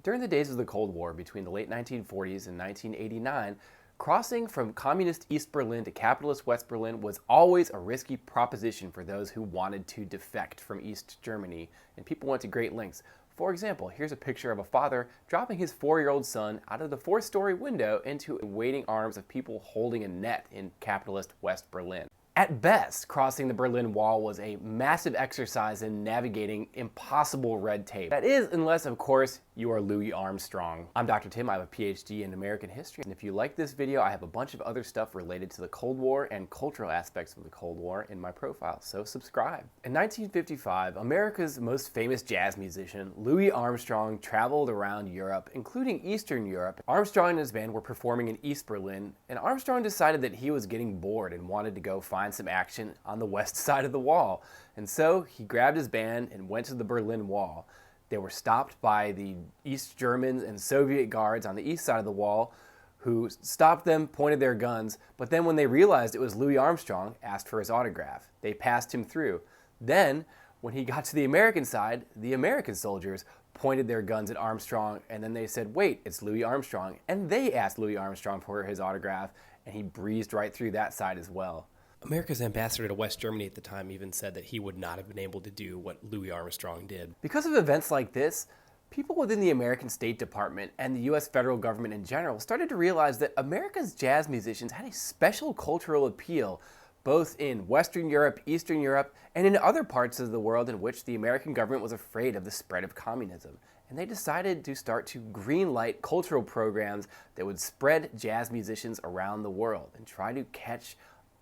During the days of the Cold War between the late 1940s and 1989, crossing from communist East Berlin to capitalist West Berlin was always a risky proposition for those who wanted to defect from East Germany, and people went to great lengths. For example, here's a picture of a father dropping his 4-year-old son out of the 4th-story window into the waiting arms of people holding a net in capitalist West Berlin. At best, crossing the Berlin Wall was a massive exercise in navigating impossible red tape. That is, unless, of course, you are Louis Armstrong. I'm Dr. Tim, I have a PhD in American history, and if you like this video, I have a bunch of other stuff related to the Cold War and cultural aspects of the Cold War in my profile, so subscribe. In 1955, America's most famous jazz musician, Louis Armstrong, traveled around Europe, including Eastern Europe. Armstrong and his band were performing in East Berlin, and Armstrong decided that he was getting bored and wanted to go find some action on the west side of the wall. And so he grabbed his band and went to the Berlin Wall. They were stopped by the East Germans and Soviet guards on the east side of the wall, who stopped them, pointed their guns, but then when they realized it was Louis Armstrong, asked for his autograph. They passed him through. Then, when he got to the American side, the American soldiers pointed their guns at Armstrong, and then they said, wait, it's Louis Armstrong. And they asked Louis Armstrong for his autograph, and he breezed right through that side as well. America's ambassador to West Germany at the time even said that he would not have been able to do what Louis Armstrong did. Because of events like this, people within the American State Department and the US federal government in general started to realize that America's jazz musicians had a special cultural appeal, both in Western Europe, Eastern Europe, and in other parts of the world in which the American government was afraid of the spread of communism. And they decided to start to greenlight cultural programs that would spread jazz musicians around the world and try to catch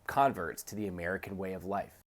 converts to the American way of life.